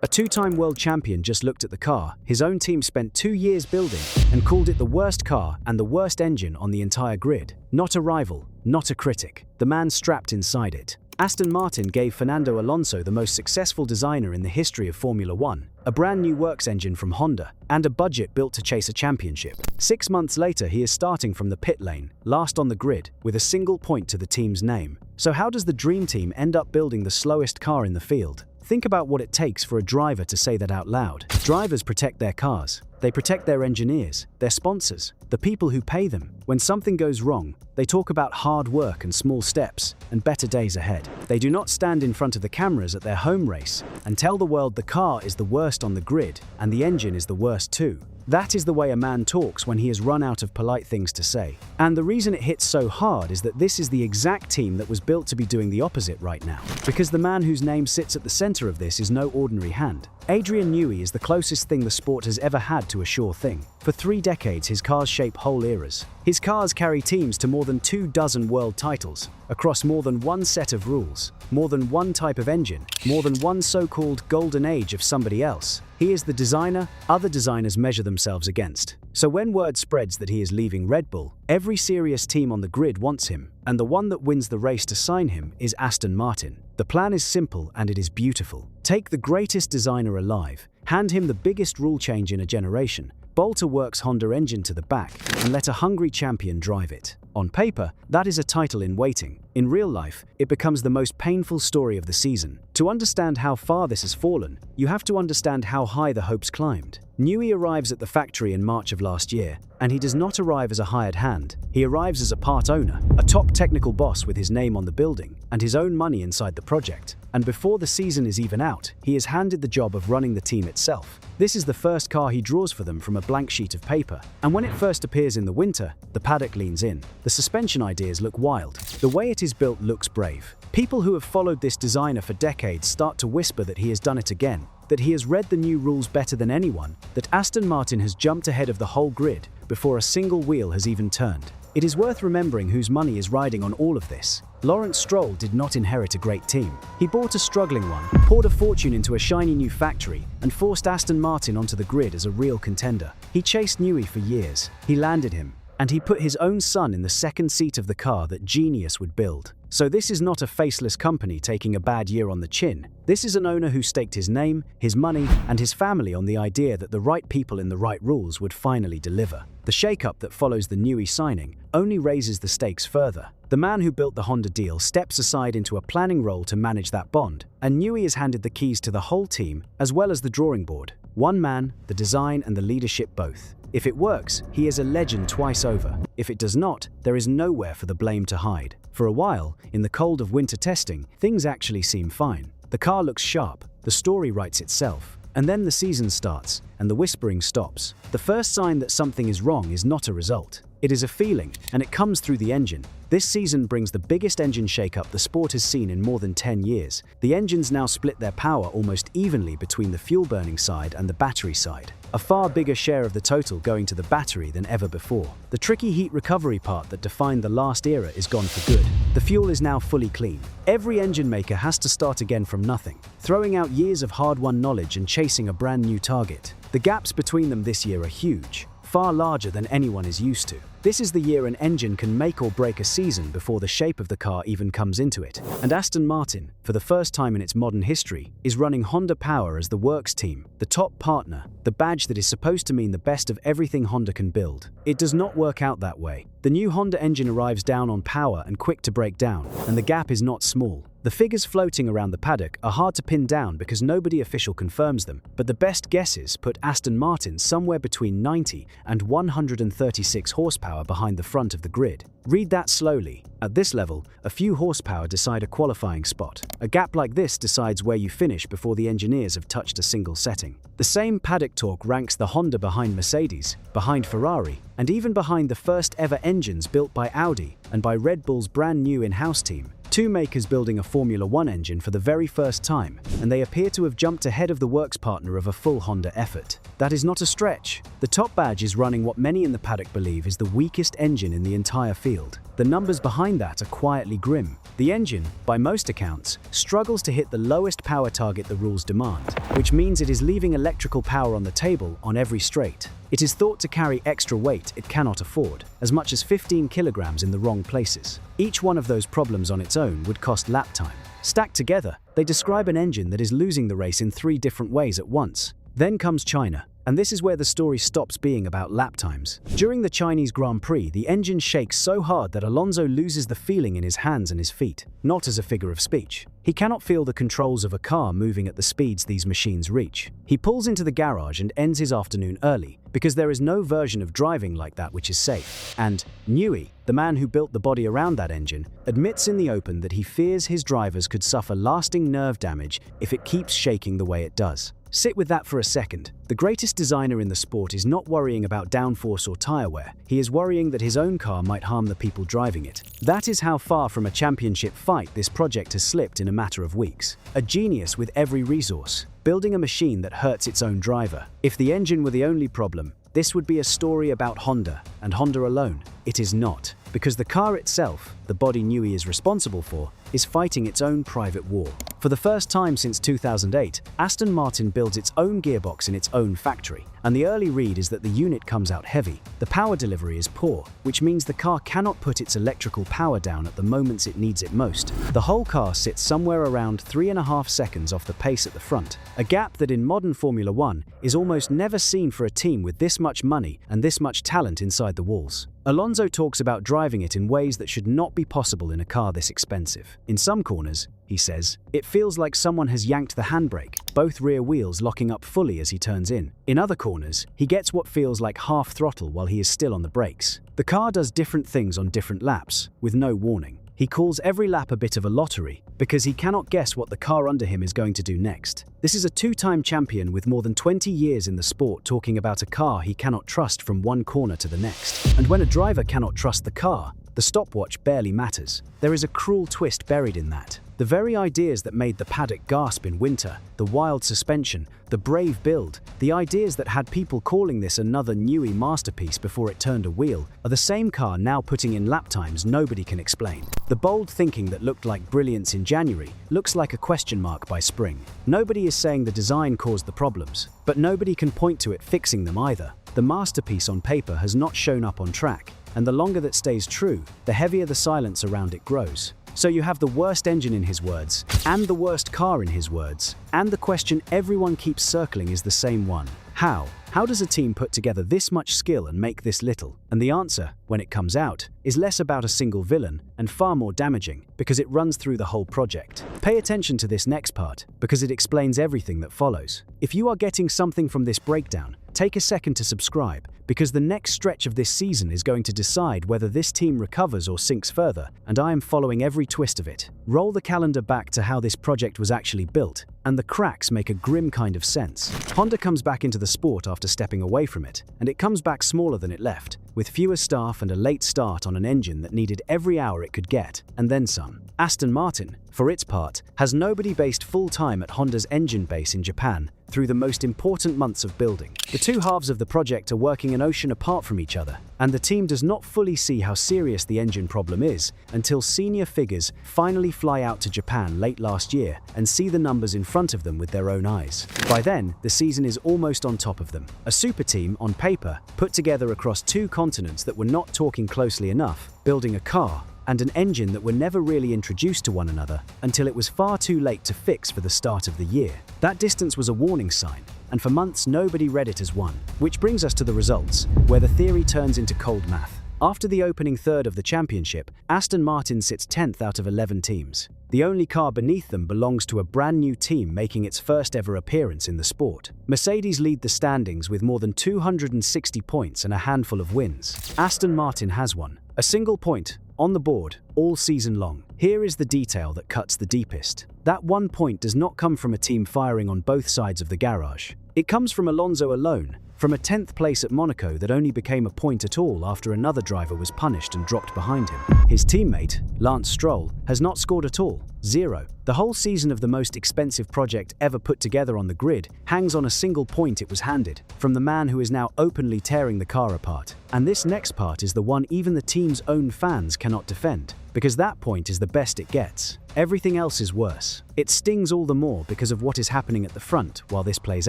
A two-time world champion just looked at the car his own team spent 2 years building and called it the worst car and the worst engine on the entire grid. Not a rival, not a critic. The man strapped inside it. Aston Martin gave Fernando Alonso the most successful designer in the history of Formula One, a brand new works engine from Honda, and a budget built to chase a championship. 6 months later, he is starting from the pit lane, last on the grid, with a single point to the team's name. So how does the dream team end up building the slowest car in the field? Think about what it takes for a driver to say that out loud. Drivers protect their cars. They protect their engineers, their sponsors, the people who pay them. When something goes wrong, they talk about hard work and small steps and better days ahead. They do not stand in front of the cameras at their home race and tell the world the car is the worst on the grid and the engine is the worst too. That is the way a man talks when he has run out of polite things to say. And the reason it hits so hard is that this is the exact team that was built to be doing the opposite right now. Because the man whose name sits at the center of this is no ordinary hand. Adrian Newey is the closest thing the sport has ever had to a sure thing. For 3 decades, his cars shape whole eras. His cars carry teams to more than 24 world titles, across more than one set of rules, more than one type of engine, more than one so-called golden age of somebody else. He is the designer other designers measure themselves against. So when word spreads that he is leaving Red Bull, every serious team on the grid wants him, and the one that wins the race to sign him is Aston Martin. The plan is simple and it is beautiful. Take the greatest designer alive, hand him the biggest rule change in a generation, bolt a works Honda engine to the back, and let a hungry champion drive it. On paper, that is a title in waiting. In real life, it becomes the most painful story of the season. To understand how far this has fallen, you have to understand how high the hopes climbed. Newey arrives at the factory in March of last year, and he does not arrive as a hired hand. He arrives as a part owner, a top technical boss with his name on the building and his own money inside the project. And before the season is even out, he is handed the job of running the team itself. This is the first car he draws for them from a blank sheet of paper, and when it first appears in the winter, the paddock leans in. The suspension ideas look wild. The way it is built looks brave. People who have followed this designer for decades start to whisper that he has done it again, that he has read the new rules better than anyone, that Aston Martin has jumped ahead of the whole grid before a single wheel has even turned. It is worth remembering whose money is riding on all of this. Lawrence Stroll did not inherit a great team. He bought a struggling one, poured a fortune into a shiny new factory, and forced Aston Martin onto the grid as a real contender. He chased Newey for years. He landed him, and he put his own son in the second seat of the car that genius would build. So this is not a faceless company taking a bad year on the chin. This is an owner who staked his name, his money, and his family on the idea that the right people in the right rules would finally deliver. The shakeup that follows the Newey signing only raises the stakes further. The man who built the Honda deal steps aside into a planning role to manage that bond, and Newey is handed the keys to the whole team as well as the drawing board. One man, the design and the leadership both. If it works, he is a legend twice over. If it does not, there is nowhere for the blame to hide. For a while, in the cold of winter testing, things actually seem fine. The car looks sharp, the story writes itself. And then the season starts, and the whispering stops. The first sign that something is wrong is not a result. It is a feeling, and it comes through the engine. This season brings the biggest engine shakeup the sport has seen in more than 10 years. The engines now split their power almost evenly between the fuel-burning side and the battery side. A far bigger share of the total going to the battery than ever before. The tricky heat recovery part that defined the last era is gone for good. The fuel is now fully clean. Every engine maker has to start again from nothing, throwing out years of hard-won knowledge and chasing a brand new target. The gaps between them this year are huge, far larger than anyone is used to. This is the year an engine can make or break a season before the shape of the car even comes into it. And Aston Martin, for the first time in its modern history, is running Honda Power as the works team, the top partner, the badge that is supposed to mean the best of everything Honda can build. It does not work out that way. The new Honda engine arrives down on power and quick to break down, and the gap is not small. The figures floating around the paddock are hard to pin down because nobody official confirms them, but the best guesses put Aston Martin somewhere between 90 and 136 horsepower behind the front of the grid. Read that slowly. At this level, a few horsepower decide a qualifying spot. A gap like this decides where you finish before the engineers have touched a single setting. The same paddock talk ranks the Honda behind Mercedes, behind Ferrari, and even behind the first ever engines built by Audi and by Red Bull's brand new in-house team. Two makers building a Formula One engine for the very first time, and they appear to have jumped ahead of the works partner of a full Honda effort. That is not a stretch. The top badge is running what many in the paddock believe is the weakest engine in the entire field. The numbers behind that are quietly grim. The engine, by most accounts, struggles to hit the lowest power target the rules demand, which means it is leaving electrical power on the table on every straight. It is thought to carry extra weight it cannot afford, as much as 15 kilograms in the wrong places. Each one of those problems on its own would cost lap time. Stacked together, they describe an engine that is losing the race in 3 different ways at once. Then comes China, and this is where the story stops being about lap times. During the Chinese Grand Prix, the engine shakes so hard that Alonso loses the feeling in his hands and his feet, not as a figure of speech. He cannot feel the controls of a car moving at the speeds these machines reach. He pulls into the garage and ends his afternoon early, because there is no version of driving like that which is safe. And Newey, the man who built the body around that engine, admits in the open that he fears his drivers could suffer lasting nerve damage if it keeps shaking the way it does. Sit with that for a second. The greatest designer in the sport is not worrying about downforce or tire wear. He is worrying that his own car might harm the people driving it. That is how far from a championship fight this project has slipped in a matter of weeks. A genius with every resource, building a machine that hurts its own driver. If the engine were the only problem, this would be a story about Honda, and Honda alone. It is not, because the car itself, the body Newey is responsible for, is fighting its own private war. For the first time since 2008, Aston Martin builds its own gearbox in its own factory, and the early read is that the unit comes out heavy. The power delivery is poor, which means the car cannot put its electrical power down at the moments it needs it most. The whole car sits somewhere around 3.5 seconds off the pace at the front, a gap that in modern Formula One is almost never seen for a team with this much money and this much talent inside the walls. Alonso talks about driving it in ways that should not be possible in a car this expensive. In some corners, he says, it feels like someone has yanked the handbrake, both rear wheels locking up fully as he turns in. In other corners, he gets what feels like half throttle while he is still on the brakes. The car does different things on different laps, with no warning. He calls every lap a bit of a lottery, because he cannot guess what the car under him is going to do next. This is a 2-time champion with more than 20 years in the sport talking about a car he cannot trust from one corner to the next. And when a driver cannot trust the car, the stopwatch barely matters. There is a cruel twist buried in that. The very ideas that made the paddock gasp in winter, the wild suspension, the brave build, the ideas that had people calling this another Newey masterpiece before it turned a wheel, are the same car now putting in lap times nobody can explain. The bold thinking that looked like brilliance in January looks like a question mark by spring. Nobody is saying the design caused the problems, but nobody can point to it fixing them either. The masterpiece on paper has not shown up on track, and the longer that stays true, the heavier the silence around it grows. So you have the worst engine in his words, and the worst car in his words, and the question everyone keeps circling is the same one. How? How does a team put together this much skill and make this little? And the answer, when it comes out, is less about a single villain and far more damaging, because it runs through the whole project. Pay attention to this next part, because it explains everything that follows. If you are getting something from this breakdown, take a second to subscribe, because the next stretch of this season is going to decide whether this team recovers or sinks further, and I am following every twist of it. Roll the calendar back to how this project was actually built, and the cracks make a grim kind of sense. Honda comes back into the sport after stepping away from it, and it comes back smaller than it left, with fewer staff and a late start on an engine that needed every hour it could get, and then some. Aston Martin, for its part, has nobody based full-time at Honda's engine base in Japan through the most important months of building. The two halves of the project are working an ocean apart from each other, and the team does not fully see how serious the engine problem is until senior figures finally fly out to Japan late last year and see the numbers in front of them with their own eyes. By then, the season is almost on top of them. A super team, on paper, put together across 2 continents that were not talking closely enough, building a car and an engine that were never really introduced to one another until it was far too late to fix for the start of the year. That distance was a warning sign, and for months nobody read it as one. Which brings us to the results, where the theory turns into cold math. After the opening third of the championship, Aston Martin sits 10th out of 11 teams. The only car beneath them belongs to a brand new team making its first ever appearance in the sport. Mercedes lead the standings with more than 260 points and a handful of wins. Aston Martin has one. A single point on the board all season long. Here is the detail that cuts the deepest. That 1 point does not come from a team firing on both sides of the garage. It comes from Alonso alone, from a 10th place at Monaco that only became a point at all after another driver was punished and dropped behind him. His teammate, Lance Stroll, has not scored at all. 0. The whole season of the most expensive project ever put together on the grid hangs on a single point it was handed, from the man who is now openly tearing the car apart. And this next part is the one even the team's own fans cannot defend, because that point is the best it gets. Everything else is worse. It stings all the more because of what is happening at the front while this plays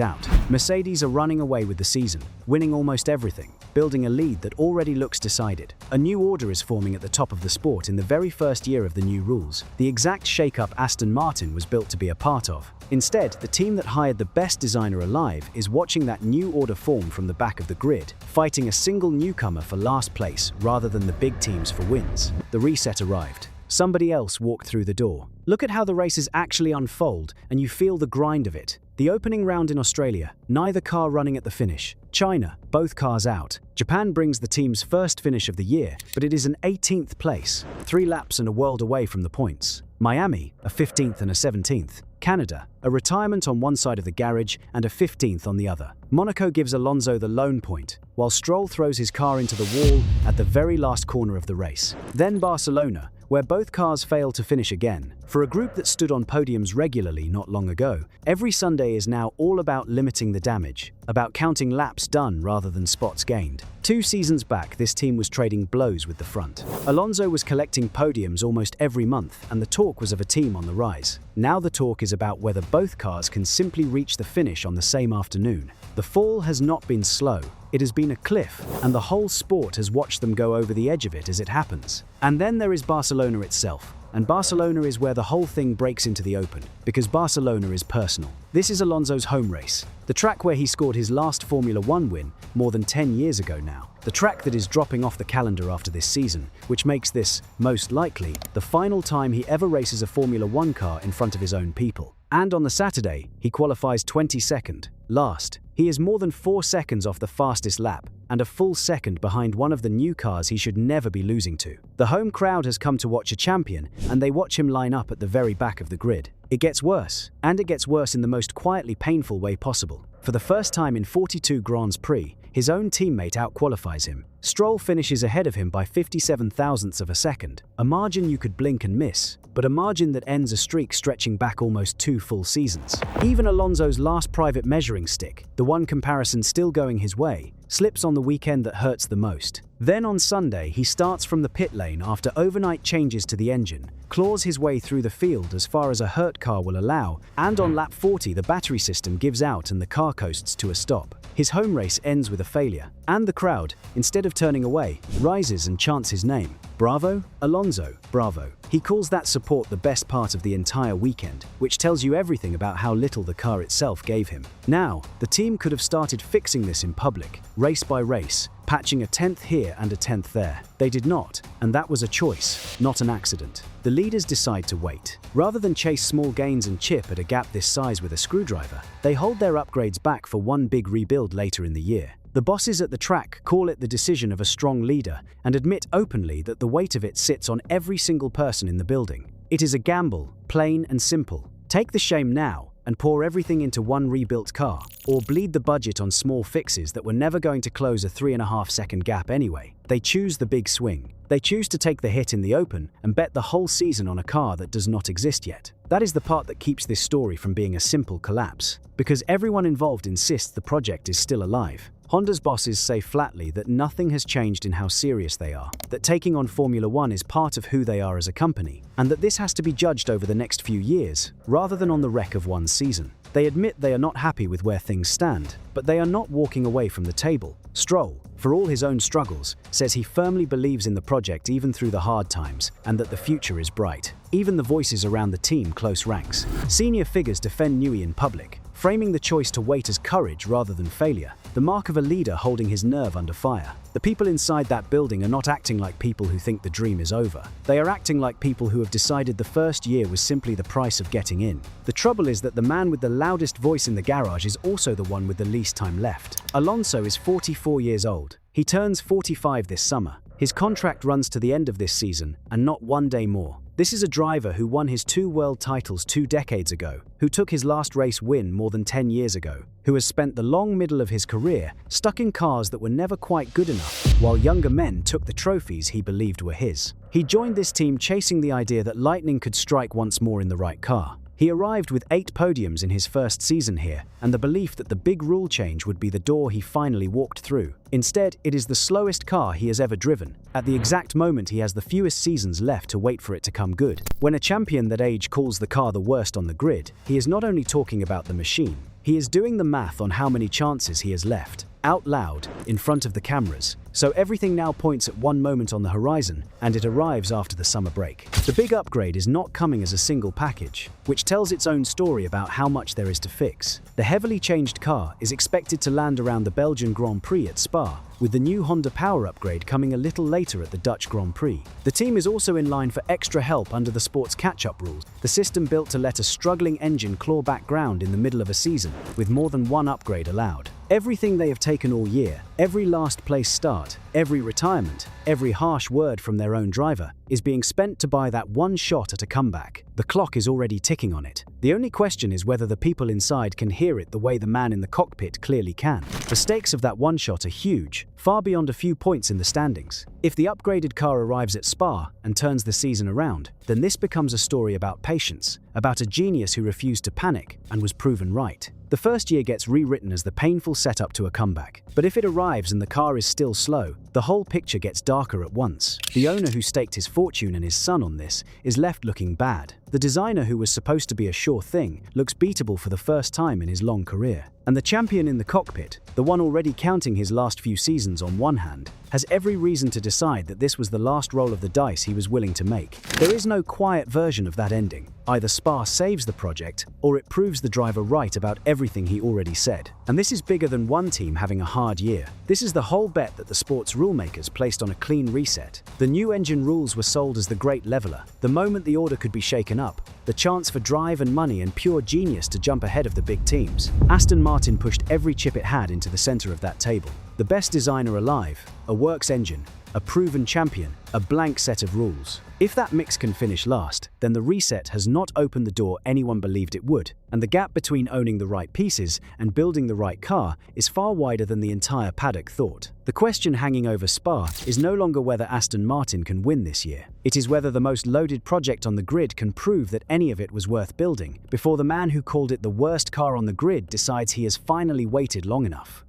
out. Mercedes are running away with the season, winning almost everything, building a lead that already looks decided. A new order is forming at the top of the sport in the very first year of the new rules, the exact shake-up Aston Martin was built to be a part of. Instead, the team that hired the best designer alive is watching that new order form from the back of the grid, fighting a single newcomer for last place rather than the big teams for wins. The reset arrived. Somebody else walked through the door. Look at how the races actually unfold, and you feel the grind of it. The opening round in Australia, neither car running at the finish. China, both cars out. Japan brings the team's first finish of the year, but it is an 18th place, 3 laps and a world away from the points. Miami, a 15th and a 17th. Canada, a retirement on one side of the garage and a 15th on the other. Monaco gives Alonso the lone point, while Stroll throws his car into the wall at the very last corner of the race. Then Barcelona, where both cars fail to finish again. For a group that stood on podiums regularly not long ago, every Sunday is now all about limiting the damage, about counting laps done rather than spots gained. 2 seasons back, this team was trading blows with the front. Alonso was collecting podiums almost every month, and the talk was of a team on the rise. Now the talk is about whether both cars can simply reach the finish on the same afternoon. The fall has not been slow. It has been a cliff, and the whole sport has watched them go over the edge of it as it happens. And then there is Barcelona itself. And Barcelona is where the whole thing breaks into the open, because Barcelona is personal. This is Alonso's home race, the track where he scored his last Formula 1 win more than 10 years ago now. The track that is dropping off the calendar after this season, which makes this, most likely, the final time he ever races a Formula 1 car in front of his own people. And on the Saturday, he qualifies 22nd, last. He is more than 4 seconds off the fastest lap, and a full second behind one of the new cars he should never be losing to. The home crowd has come to watch a champion, and they watch him line up at the very back of the grid. It gets worse, and it gets worse in the most quietly painful way possible. For the first time in 42 Grands Prix, his own teammate outqualifies him. Stroll finishes ahead of him by 57 thousandths of a second, a margin you could blink and miss, but a margin that ends a streak stretching back almost 2 full seasons. Even Alonso's last private measuring stick, the one comparison still going his way, slips on the weekend that hurts the most. Then on Sunday, he starts from the pit lane after overnight changes to the engine, claws his way through the field as far as a hurt car will allow, and on lap 40 the battery system gives out and the car coasts to a stop. His home race ends with a failure, and the crowd, instead of turning away, rises and chants his name. Bravo, Alonso, bravo. He calls that support the best part of the entire weekend, which tells you everything about how little the car itself gave him. Now, the team could have started fixing this in public, race by race, patching a 10th here and a 10th there. They did not, and that was a choice, not an accident. The leaders decide to wait. Rather than chase small gains and chip at a gap this size with a screwdriver, they hold their upgrades back for one big rebuild later in the year. The bosses at the track call it the decision of a strong leader and admit openly that the weight of it sits on every single person in the building. It is a gamble, plain and simple. Take the shame now and pour everything into one rebuilt car, or bleed the budget on small fixes that were never going to close a 3.5-second gap anyway. They choose the big swing. They choose to take the hit in the open and bet the whole season on a car that does not exist yet. That is the part that keeps this story from being a simple collapse, because everyone involved insists the project is still alive. Honda's bosses say flatly that nothing has changed in how serious they are, that taking on Formula 1 is part of who they are as a company, and that this has to be judged over the next few years, rather than on the wreck of one season. They admit they are not happy with where things stand, but they are not walking away from the table. Stroll, for all his own struggles, says he firmly believes in the project even through the hard times, and that the future is bright. Even the voices around the team close ranks. Senior figures defend Newey in public, framing the choice to wait as courage rather than failure, the mark of a leader holding his nerve under fire. The people inside that building are not acting like people who think the dream is over. They are acting like people who have decided the first year was simply the price of getting in. The trouble is that the man with the loudest voice in the garage is also the one with the least time left. Alonso is 44 years old. He turns 45 this summer. His contract runs to the end of this season, and not one day more. This is a driver who won his 2 world titles 2 decades ago, who took his last race win more than 10 years ago, who has spent the long middle of his career stuck in cars that were never quite good enough, while younger men took the trophies he believed were his. He joined this team chasing the idea that lightning could strike once more in the right car. He arrived with 8 podiums in his first season here, and the belief that the big rule change would be the door he finally walked through. Instead, it is the slowest car he has ever driven. At the exact moment he has the fewest seasons left to wait for it to come good. When a champion that age calls the car the worst on the grid, he is not only talking about the machine, he is doing the math on how many chances he has left, out loud, in front of the cameras. So everything now points at one moment on the horizon, and it arrives after the summer break. The big upgrade is not coming as a single package, which tells its own story about how much there is to fix. The heavily changed car is expected to land around the Belgian Grand Prix at Spa, with the new Honda power upgrade coming a little later at the Dutch Grand Prix. The team is also in line for extra help under the sport's catch-up rules, the system built to let a struggling engine claw back ground in the middle of a season, with more than one upgrade allowed. Everything they have taken all year, every last place start, every retirement, every harsh word from their own driver, is being spent to buy that one shot at a comeback. The clock is already ticking on it. The only question is whether the people inside can hear it the way the man in the cockpit clearly can. The stakes of that one shot are huge, far beyond a few points in the standings. If the upgraded car arrives at Spa and turns the season around, then this becomes a story about patience, about a genius who refused to panic and was proven right. The first year gets rewritten as the painful setup to a comeback. But if it arrives and the car is still slow, the whole picture gets darker at once. The owner who staked his fortune and his son on this is left looking bad. The designer who was supposed to be a sure thing looks beatable for the first time in his long career. And the champion in the cockpit, the one already counting his last few seasons on one hand, has every reason to decide that this was the last roll of the dice he was willing to make. There is no quiet version of that ending. Either Spa saves the project, or it proves the driver right about everything he already said. And this is bigger than one team having a hard year. This is the whole bet that the sport's rulemakers placed on a clean reset. The new engine rules were sold as the great leveler. The moment the order could be shaken up, the chance for drive and money and pure genius to jump ahead of the big teams. Aston Martin pushed every chip it had into the center of that table. The best designer alive, a works engine, a proven champion, a blank set of rules. If that mix can finish last, then the reset has not opened the door anyone believed it would, and the gap between owning the right pieces and building the right car is far wider than the entire paddock thought. The question hanging over Spa is no longer whether Aston Martin can win this year. It is whether the most loaded project on the grid can prove that any of it was worth building, before the man who called it the worst car on the grid decides he has finally waited long enough.